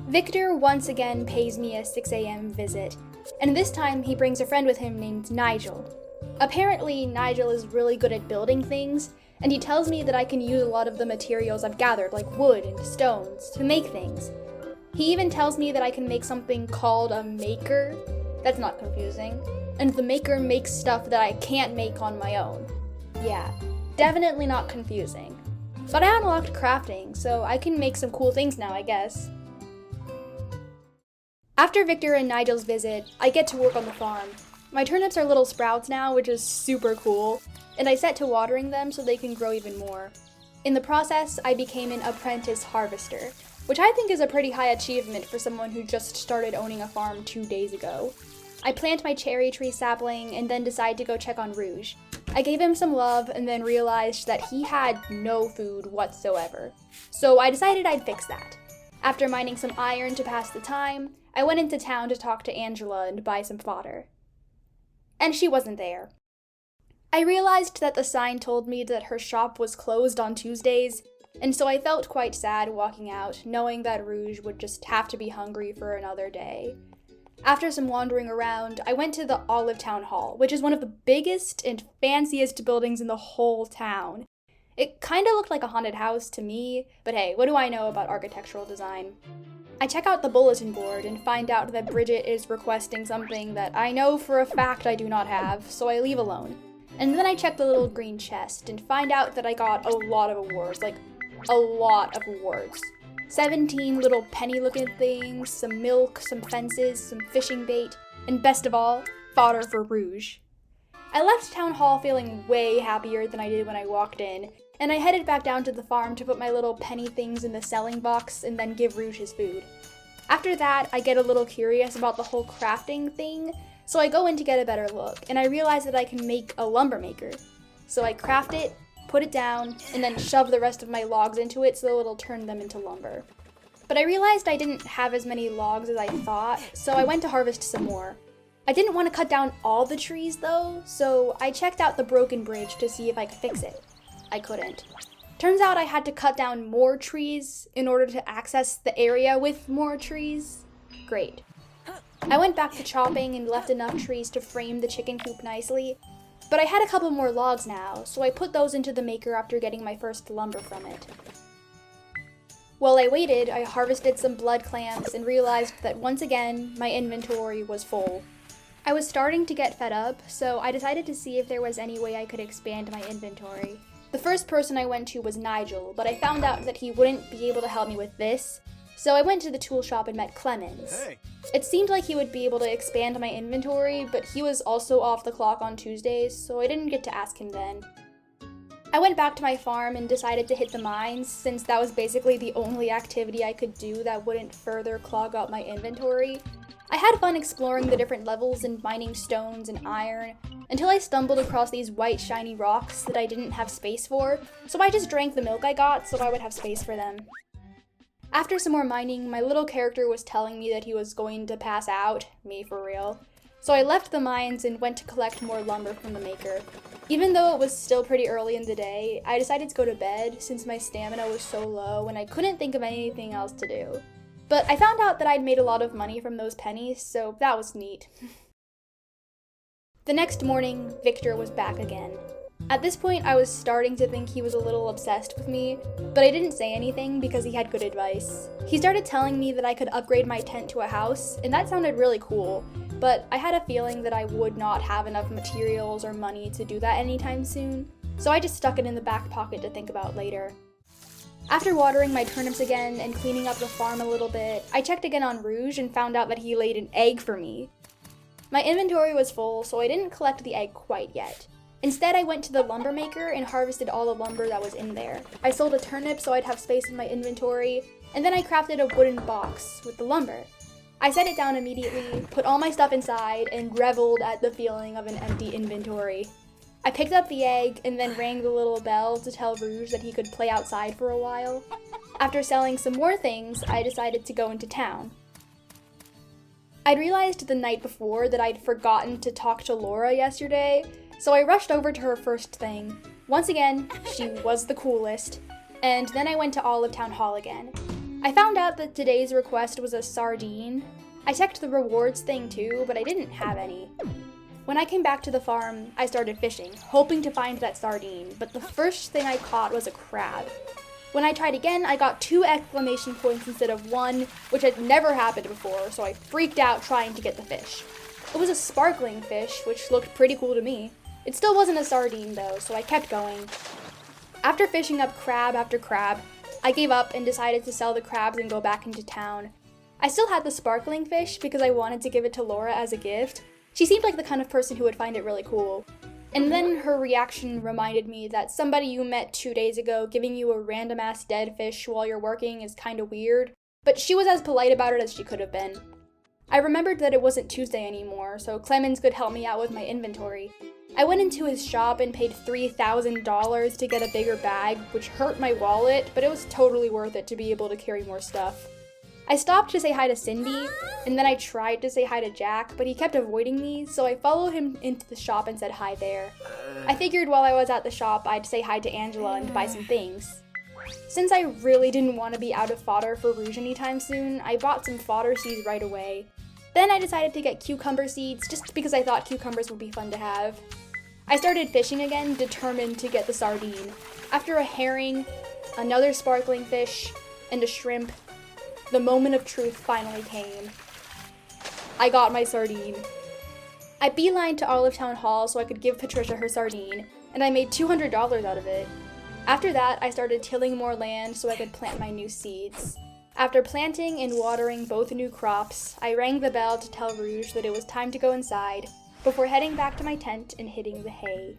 Victor once again pays me a 6 a.m. visit, and this time he brings a friend with him named Nigel. Apparently, Nigel is really good at building things, and he tells me that I can use a lot of the materials I've gathered, like wood and stones, to make things. He even tells me that I can make something called a maker. That's not confusing. And the maker makes stuff that I can't make on my own. Yeah, definitely not confusing. But I unlocked crafting, so I can make some cool things now, I guess. After Victor and Nigel's visit, I get to work on the farm. My turnips are little sprouts now, which is super cool, and I set to watering them so they can grow even more. In the process, I became an apprentice harvester, which I think is a pretty high achievement for someone who just started owning a farm 2 days ago. I plant my cherry tree sapling and then decide to go check on Rouge. I gave him some love and then realized that he had no food whatsoever. So I decided I'd fix that. After mining some iron to pass the time, I went into town to talk to Angela and buy some fodder. And she wasn't there. I realized that the sign told me that her shop was closed on Tuesdays, and so I felt quite sad walking out, knowing that Rouge would just have to be hungry for another day. After some wandering around, I went to the Olive Town Hall, which is one of the biggest and fanciest buildings in the whole town. It kinda looked like a haunted house to me, but hey, what do I know about architectural design? I check out the bulletin board and find out that Bridget is requesting something that I know for a fact I do not have, so I leave alone. And then I check the little green chest and find out that I got a lot of awards, like a lot of awards. 17 little penny-looking things, some milk, some fences, some fishing bait, and best of all, fodder for Rouge. I left town hall feeling way happier than I did when I walked in, and I headed back down to the farm to put my little penny things in the selling box and then give Rouge his food. After that, I get a little curious about the whole crafting thing, so I go in to get a better look, and I realize that I can make a lumber maker. So I craft it, put it down, and then shove the rest of my logs into it so it'll turn them into lumber. But I realized I didn't have as many logs as I thought, so I went to harvest some more. I didn't want to cut down all the trees though, so I checked out the broken bridge to see if I could fix it. I couldn't. Turns out I had to cut down more trees in order to access the area with more trees. Great. I went back to chopping and left enough trees to frame the chicken coop nicely, but I had a couple more logs now, so I put those into the maker after getting my first lumber from it. While I waited, I harvested some blood clams and realized that once again, my inventory was full. I was starting to get fed up, so I decided to see if there was any way I could expand my inventory. The first person I went to was Nigel, but I found out that he wouldn't be able to help me with this, so I went to the tool shop and met Clemens. Hey. It seemed like he would be able to expand my inventory, but he was also off the clock on Tuesdays, so I didn't get to ask him then. I went back to my farm and decided to hit the mines, since that was basically the only activity I could do that wouldn't further clog up my inventory. I had fun exploring the different levels and mining stones and iron, until I stumbled across these white shiny rocks that I didn't have space for, so I just drank the milk I got so I would have space for them. After some more mining, my little character was telling me that he was going to pass out, me for real. So I left the mines and went to collect more lumber from the maker. Even though it was still pretty early in the day, I decided to go to bed since my stamina was so low and I couldn't think of anything else to do. But I found out that I'd made a lot of money from those pennies, so that was neat. The next morning, Victor was back again. At this point, I was starting to think he was a little obsessed with me, but I didn't say anything because he had good advice. He started telling me that I could upgrade my tent to a house, and that sounded really cool, but I had a feeling that I would not have enough materials or money to do that anytime soon, so I just stuck it in the back pocket to think about later. After watering my turnips again and cleaning up the farm a little bit, I checked again on Rouge and found out that he laid an egg for me. My inventory was full, so I didn't collect the egg quite yet. Instead, I went to the lumber maker and harvested all the lumber that was in there. I sold a turnip so I'd have space in my inventory, and then I crafted a wooden box with the lumber. I set it down immediately, put all my stuff inside, and reveled at the feeling of an empty inventory. I picked up the egg and then rang the little bell to tell Rouge that he could play outside for a while. After selling some more things, I decided to go into town. I'd realized the night before that I'd forgotten to talk to Laura yesterday, so I rushed over to her first thing. Once again, she was the coolest, and then I went to Olive Town Hall again. I found out that today's request was a sardine. I checked the rewards thing too, but I didn't have any. When I came back to the farm, I started fishing, hoping to find that sardine, but the first thing I caught was a crab. When I tried again, I got 2 exclamation points instead of 1, which had never happened before, so I freaked out trying to get the fish. It was a sparkling fish, which looked pretty cool to me. It still wasn't a sardine though, so I kept going. After fishing up crab after crab, I gave up and decided to sell the crabs and go back into town. I still had the sparkling fish because I wanted to give it to Laura as a gift. She seemed like the kind of person who would find it really cool. And then her reaction reminded me that somebody you met 2 days ago giving you a random ass dead fish while you're working is kinda weird, but she was as polite about it as she could have been. I remembered that it wasn't Tuesday anymore, so Clemens could help me out with my inventory. I went into his shop and paid $3,000 to get a bigger bag, which hurt my wallet, but it was totally worth it to be able to carry more stuff. I stopped to say hi to Cindy, and then I tried to say hi to Jack, but he kept avoiding me, so I followed him into the shop and said hi there. I figured while I was at the shop, I'd say hi to Angela and buy some things. Since I really didn't want to be out of fodder for Rouge anytime soon, I bought some fodder seeds right away. Then I decided to get cucumber seeds, just because I thought cucumbers would be fun to have. I started fishing again, determined to get the sardine. After a herring, another sparkling fish, and a shrimp, the moment of truth finally came. I got my sardine. I beelined to Olive Town Hall so I could give Patricia her sardine, and I made $200 out of it. After that, I started tilling more land so I could plant my new seeds. After planting and watering both new crops, I rang the bell to tell Rouge that it was time to go inside, before heading back to my tent and hitting the hay.